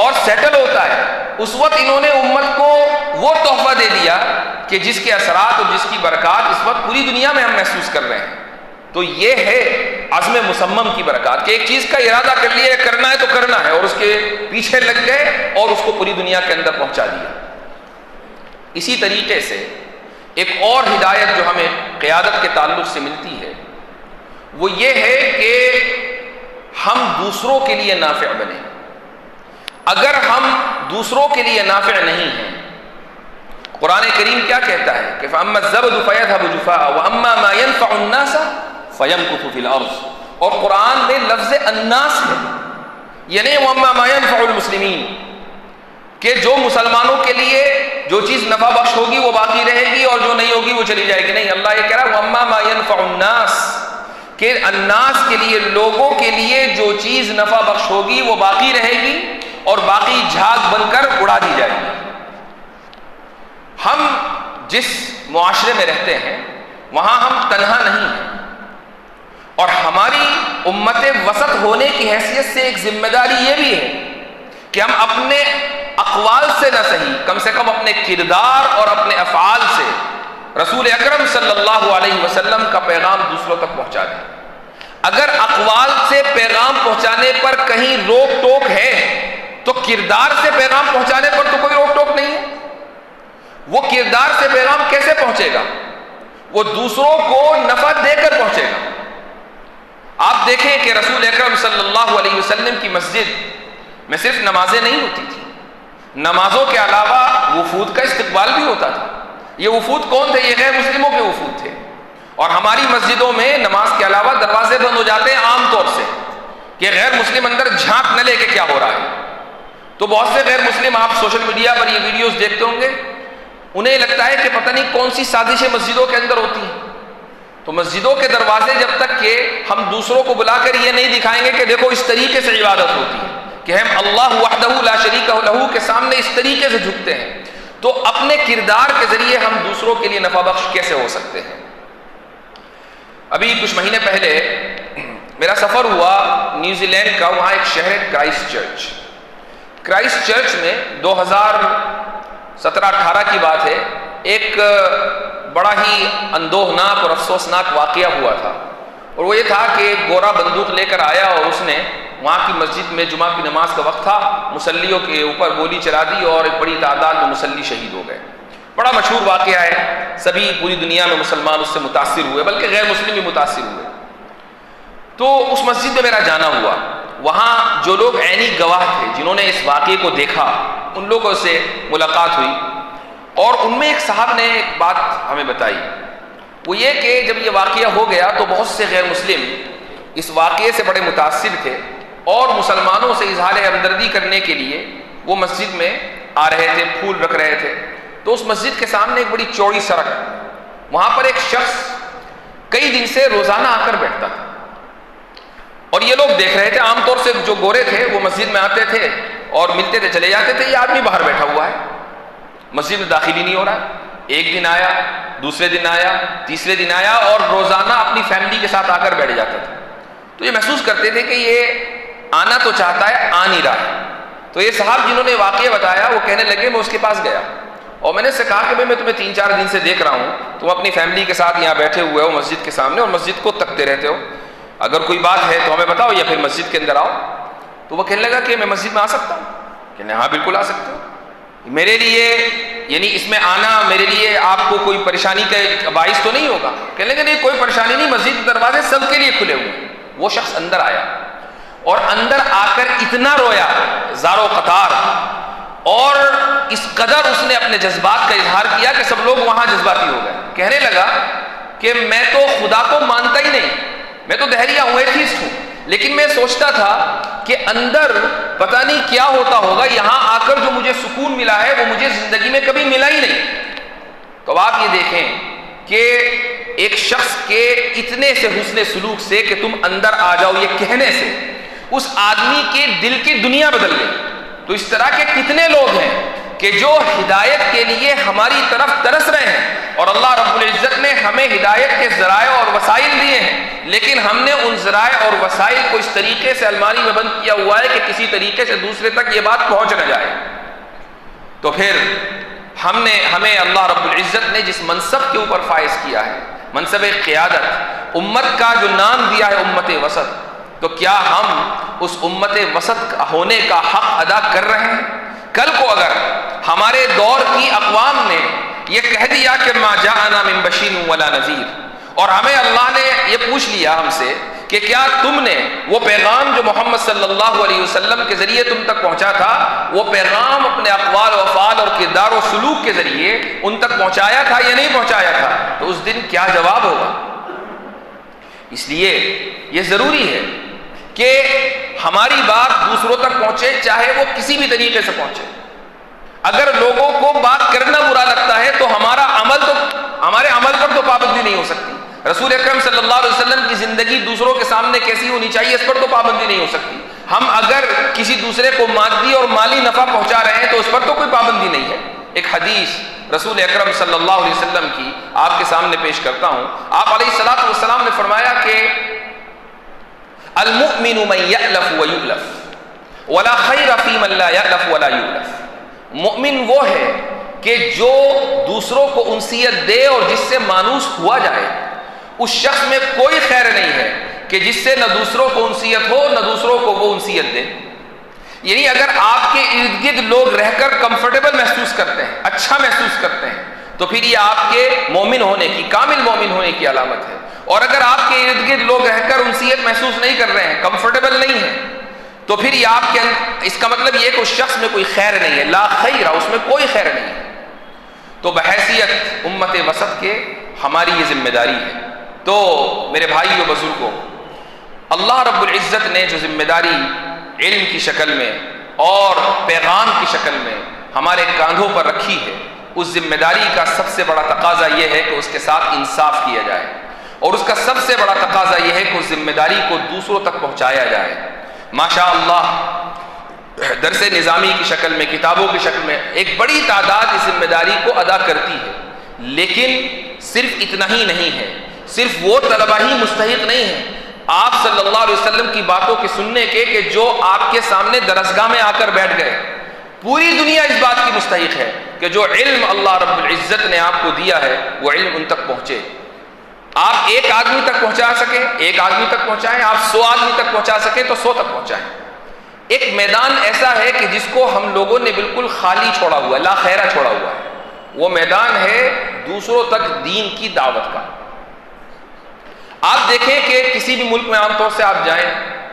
S1: اور سیٹل ہوتا ہے۔ اس وقت انہوں نے امت کو وہ تحفہ دے دیا کہ جس کے اثرات اور جس کی برکات اس وقت پوری دنیا میں ہم محسوس کر رہے ہیں۔ تو یہ ہے عزم مصمم کی برکات کہ ایک چیز کا ارادہ کر لیا، کرنا ہے تو کرنا ہے، اور اس کے پیچھے لگ گئے اور اس کو پوری دنیا کے اندر پہنچا دیا۔ اسی طریقے سے ایک اور ہدایت جو ہمیں قیادت کے تعلق سے ملتی ہے وہ یہ ہے کہ ہم دوسروں کے لیے نافع بنیں۔ اگر ہم دوسروں کے لیے نافع نہیں ہیں، قرآن کریم کیا کہتا ہے کہ فَأَمَّا الزَّبَدُ فَيَذْهَبُ جُفَاءً وَأَمَّا مَا يَنفَعُ النَّاسَ فَيَمْكُثُ فِي الْأَرْضِ، اور قرآن میں لفظ الناس ہے، یعنی وَأَمَّا مَا يَنفَعُ الْمُسْلِمِينَ، کہ جو مسلمانوں کے لیے جو چیز نفع بخش ہوگی وہ باقی رہے گی اور جو نہیں ہوگی وہ چلی جائے گی. نہیں، اللہ یہ کہہ رہا ہے وَأَمَّا مَا يَنْفَعُ النَّاسِ، کہ الناس کے لیے، لوگوں کے لیے جو چیز نفع بخش ہوگی وہ باقی رہے گی اور باقی جھاگ بن کر اڑا دی جائے گی. ہم جس معاشرے میں رہتے ہیں وہاں ہم تنہا نہیں ہیں، اور ہماری امت وسط ہونے کی حیثیت سے ایک ذمہ داری یہ بھی ہے کہ ہم اپنے اقوال سے نہ صحیح، کم سے کم اپنے کردار اور اپنے افعال سے رسول اکرم صلی اللہ علیہ وسلم کا پیغام دوسروں تک پہنچا دیں. اگر اقوال سے پیغام پہنچانے پر کہیں روک ٹوک ہے تو کردار سے پیغام پہنچانے پر تو کوئی روک ٹوک نہیں ہے. وہ کردار سے پیغام کیسے پہنچے گا؟ وہ دوسروں کو نفع دے کر پہنچے گا. آپ دیکھیں کہ رسول اکرم صلی اللہ علیہ وسلم کی مسجد میں صرف نمازیں نہیں ہوتی تھی، نمازوں کے علاوہ وفود کا استقبال بھی ہوتا تھا. یہ وفود کون تھے؟ یہ غیر مسلموں کے وفود تھے. اور ہماری مسجدوں میں نماز کے علاوہ دروازے بند ہو جاتے ہیں عام طور سے کہ غیر مسلم اندر جھانک نہ لے کے کیا ہو رہا ہے. تو بہت سے غیر مسلم، آپ سوشل میڈیا پر یہ ویڈیوز دیکھتے ہوں گے، انہیں لگتا ہے کہ پتہ نہیں کون سی سازشیں مسجدوں کے اندر ہوتی ہیں. تو مسجدوں کے دروازے جب تک کہ ہم دوسروں کو بلا کر یہ نہیں دکھائیں گے کہ دیکھو اس طریقے سے عبادت ہوتی ہے، کہ ہم اللہ وحدہ لا شریک لہ کے سامنے اس طریقے سے جھکتے ہیں، تو اپنے کردار کے ذریعے ہم دوسروں کے لیے نفع بخش کیسے ہو سکتے ہیں. ابھی کچھ مہینے پہلے میرا سفر ہوا نیوزی لینڈ کا. وہاں ایک شہر ہے کرائسٹ چرچ میں 2017-18 کی بات ہے، ایک بڑا ہی اندوہناک اور افسوسناک واقعہ ہوا تھا. اور وہ یہ تھا کہ ایک گورا بندوق لے کر آیا اور اس نے وہاں کی مسجد میں جمعہ کی نماز کا وقت تھا، مصلیوں کے اوپر گولی چلا دی اور ایک بڑی تعداد میں مصلی شہید ہو گئے. بڑا مشہور واقعہ ہے، سبھی پوری دنیا میں مسلمان اس سے متاثر ہوئے، بلکہ غیر مسلم بھی متاثر ہوئے. تو اس مسجد میں میرا جانا ہوا. وہاں جو لوگ عینی گواہ تھے، جنہوں نے اس واقعے کو دیکھا، ان لوگوں سے ملاقات ہوئی. اور ان میں ایک صاحب نے ایک بات ہمیں بتائی، وہ یہ کہ جب یہ واقعہ ہو گیا تو بہت سے غیر مسلم اس واقعے سے بڑے متاثر تھے اور مسلمانوں سے اظہار ہمدردی کرنے کے لیے وہ مسجد میں آ رہے تھے، پھول رکھ رہے تھے. تو اس مسجد کے سامنے ایک بڑی چوڑی سڑک، وہاں پر ایک شخص کئی دن سے روزانہ آ کر بیٹھتا تھا. اور یہ لوگ دیکھ رہے تھے، عام طور سے جو گورے تھے وہ مسجد میں آتے تھے اور ملتے تھے، چلے جاتے تھے. یہ آدمی باہر بیٹھا ہوا ہے، مسجد میں داخل ہی نہیں ہو رہا ہے. ایک دن آیا، دوسرے دن آیا، تیسرے دن آیا اور روزانہ اپنی فیملی کے ساتھ آ کر بیٹھ جاتا تھا. تو یہ محسوس کرتے تھے کہ یہ آنا تو چاہتا ہے، آ نہیں رہا ہے. تو یہ صاحب جنہوں نے واقعہ بتایا وہ کہنے لگے، میں اس کے پاس گیا اور میں نے اس سے کہا کہ میں تمہیں 3-4 دن سے دیکھ رہا ہوں، تم اپنی فیملی کے ساتھ یہاں بیٹھے ہوئے ہو مسجد کے سامنے اور مسجد کو تکتے رہتے ہو. اگر کوئی بات ہے تو ہمیں بتاؤ یا پھر مسجد کے اندر آؤ. تو وہ کہنے لگا کہ میں مسجد میں آ سکتا ہوں؟ کہنے ہاں بالکل آ سکتے ہو. میرے لیے یعنی اس میں آنا میرے لیے آپ کو کوئی پریشانی کا باعث تو نہیں ہوگا؟ کہنے لگے نہیں کوئی پریشانی نہیں، مسجد کے دروازے سب کے لیے کھلے ہوئے. وہ شخص اندر آیا اور اندر آ کر اتنا رویا زار و قطار، اور اس قدر اس نے اپنے جذبات کا اظہار کیا کہ سب لوگ وہاں جذباتی ہو گئے. کہنے لگا کہ میں تو خدا کو مانتا ہی نہیں، میں تو دہریہ ہوں، ایتھیسٹ ہوں، لیکن میں سوچتا تھا کہ اندر پتہ نہیں کیا ہوتا ہوگا، یہاں آ کر جو مجھے سکون ملا ہے وہ مجھے زندگی میں کبھی ملا ہی نہیں. تو آپ یہ دیکھیں کہ ایک شخص کے اتنے سے حسن سلوک سے کہ تم اندر آ جاؤ یہ کہنے سے اس آدمی کے دل کی دنیا بدل گئی. تو اس طرح کے کتنے لوگ ہیں کہ جو ہدایت کے لیے ہماری طرف ترس رہے ہیں، اور اللہ رب العزت نے ہمیں ہدایت کے ذرائع اور وسائل دیے ہیں، لیکن ہم نے ان ذرائع اور وسائل کو اس طریقے سے الماری میں بند کیا ہوا ہے کہ کسی طریقے سے دوسرے تک یہ بات پہنچ نہ جائے. تو پھر ہمیں اللہ رب العزت نے جس منصب کے اوپر فائز کیا ہے، منصب قیادت، امت کا جو نام دیا ہے امت وسط، تو کیا ہم اس امت وسط ہونے کا حق ادا کر رہے ہیں؟ کل کو اگر ہمارے دور کی اقوام نے یہ کہہ دیا کہ ما جاءنا من بشیر ولا نذیر، اور ہمیں اللہ نے یہ پوچھ لیا ہم سے کہ کیا تم نے وہ پیغام جو محمد صلی اللہ علیہ وسلم کے ذریعے تم تک پہنچا تھا، وہ پیغام اپنے اقوال و افعال اور کردار و سلوک کے ذریعے ان تک پہنچایا تھا یا نہیں پہنچایا تھا؟ تو اس دن کیا جواب ہوگا؟ اس لیے یہ ضروری ہے کہ ہماری بات دوسروں تک پہنچے، چاہے وہ کسی بھی طریقے سے پہنچے. اگر لوگوں کو بات کرنا برا لگتا ہے تو ہمارے عمل پر تو پابندی نہیں ہو سکتی. رسول اکرم صلی اللہ علیہ وسلم کی زندگی دوسروں کے سامنے کیسی ہونی چاہیے اس پر تو پابندی نہیں ہو سکتی. ہم اگر کسی دوسرے کو مادی اور مالی نفع پہنچا رہے ہیں تو اس پر تو کوئی پابندی نہیں ہے. ایک حدیث رسول اکرم صلی اللہ علیہ وسلم کی آپ کے سامنے پیش کرتا ہوں. آپ علیہ الصلوۃ والسلام نے فرمایا کہ المؤمن من یألف ویؤلف ولا خیر فی من لا یألف ولا یؤلف. مؤمن وہ ہے کہ جو دوسروں کو انسیت دے اور جس سے مانوس ہوا جائے. اس شخص میں کوئی خیر نہیں ہے کہ جس سے نہ دوسروں کو انسیت ہو نہ دوسروں کو وہ انسیت دے. یعنی اگر آپ کے ارد گرد لوگ رہ کر کمفرٹیبل محسوس کرتے ہیں, اچھا محسوس کرتے ہیں, تو پھر یہ آپ کے مومن ہونے کی, کامل مومن ہونے کی علامت ہے. اور اگر آپ کے ارد گرد لوگ رہ کر انسیت محسوس نہیں کر رہے ہیں, کمفرٹیبل نہیں ہیں, تو پھر یہ آپ کے اس کا مطلب یہ کہ اس شخص میں کوئی خیر نہیں ہے. لا خیر, اس میں کوئی خیر نہیں ہے. تو بحیثیت امت وسط کے ہماری یہ ذمہ داری ہے. تو میرے بھائیو بزرگوں, اللہ رب العزت نے جو ذمہ داری علم کی شکل میں اور پیغام کی شکل میں ہمارے کاندھوں پر رکھی ہے, اس ذمہ داری کا سب سے بڑا تقاضا یہ ہے کہ اس کے ساتھ انصاف کیا جائے, اور اس کا سب سے بڑا تقاضا یہ ہے کہ اس ذمہ داری کو دوسروں تک پہنچایا جائے. ماشاء اللہ درس نظامی کی شکل میں, کتابوں کی شکل میں ایک بڑی تعداد اس ذمہ داری کو ادا کرتی ہے, لیکن صرف اتنا ہی نہیں ہے, صرف وہ طلبہ ہی مستحق نہیں ہیں آپ صلی اللہ علیہ وسلم کی باتوں کے سننے کے کہ جو آپ کے سامنے درسگاہ میں آ کر بیٹھ گئے. پوری دنیا اس بات کی مستحق ہے کہ جو علم اللہ رب العزت نے آپ کو دیا ہے وہ علم ان تک پہنچے. آپ ایک آدمی تک پہنچا سکیں, ایک آدمی تک پہنچائیں, آپ 100 آدمی تک پہنچا سکیں تو 100 تک پہنچائیں. ایک میدان ایسا ہے کہ جس کو ہم لوگوں نے بالکل خالی چھوڑا ہوا ہے, لا خیرہ چھوڑا ہوا ہے. وہ میدان ہے دوسروں تک دین کی دعوت کا. آپ دیکھیں کہ کسی بھی ملک میں عام طور سے آپ جائیں,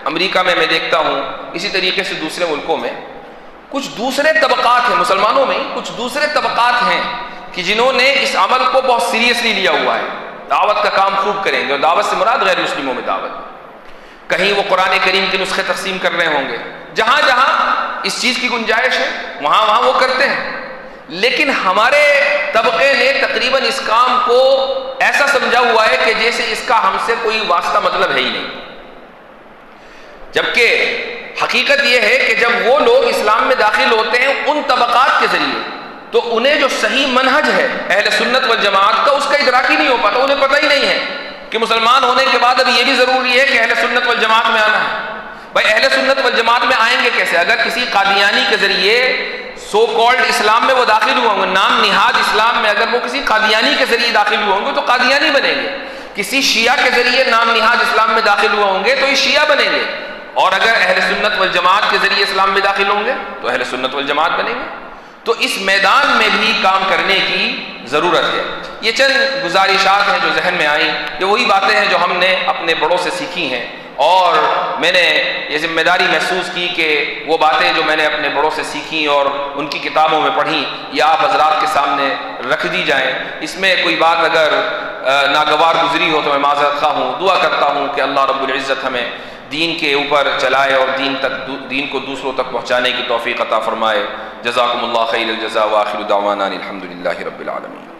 S1: امریکہ میں دیکھتا ہوں, اسی طریقے سے دوسرے ملکوں میں کچھ دوسرے طبقات ہیں, مسلمانوں میں کچھ دوسرے طبقات ہیں کہ جنہوں نے اس عمل کو بہت سیریسلی لیا ہوا ہے. دعوت کا کام خوب کریں گے, اور دعوت سے مراد غیر مسلموں میں دعوت. کہیں وہ قرآن کریم کے نسخے تقسیم کر رہے ہوں گے, جہاں جہاں اس چیز کی گنجائش ہے وہاں وہ کرتے ہیں. لیکن ہمارے طبقے نے تقریباً اس کام کو ایسا سمجھا ہوا ہے کہ جیسے اس کا ہم سے کوئی واسطہ مطلب ہے ہی نہیں. جبکہ حقیقت یہ ہے کہ جب وہ لوگ اسلام میں داخل ہوتے ہیں ان طبقات کے ذریعے, تو انہیں جو صحیح منہج ہے اہل سنت والجماعت کا اس کا ادراک ہی نہیں ہو پاتا. انہیں پتہ ہی نہیں ہے کہ مسلمان ہونے کے بعد اب یہ بھی ضروری ہے کہ اہل سنت والجماعت میں آنا ہے. بھائی اہل سنت والجماعت میں آئیں گے کیسے؟ اگر کسی قادیانی کے ذریعے سو کالڈ اسلام میں وہ داخل ہوئے ہوں گے, نام نہاد اسلام میں اگر وہ کسی قادیانی کے ذریعے داخل ہوئے ہوں گے تو قادیانی بنیں گے. کسی شیعہ کے ذریعے نام نہاد اسلام میں داخل ہوئے ہوں گے تو یہ شیعہ بنیں گے. اور اگر اہل سنت والجماعت کے ذریعے اسلام میں داخل ہوں گے تو اہل سنت والجماعت بنیں گے. تو اس میدان میں بھی کام کرنے کی ضرورت ہے. یہ چند گزارشات ہیں جو ذہن میں آئیں, یہ وہی باتیں ہیں جو ہم نے اپنے بڑوں سے سیکھی ہیں, اور میں نے یہ ذمہ داری محسوس کی کہ وہ باتیں جو میں نے اپنے بڑوں سے سیکھیں اور ان کی کتابوں میں پڑھیں یہ آپ حضرات کے سامنے رکھ دی جائیں. اس میں کوئی بات اگر ناگوار گزری ہو تو میں معذرت خواہ ہوں. دعا کرتا ہوں کہ اللہ رب العزت ہمیں دین کے اوپر چلائے اور دین کو دوسروں تک پہنچانے کی توفیق عطا فرمائے. جزاکم اللہ خیر الجزاء, وآخر دعوانا الحمد للہ رب العالمین.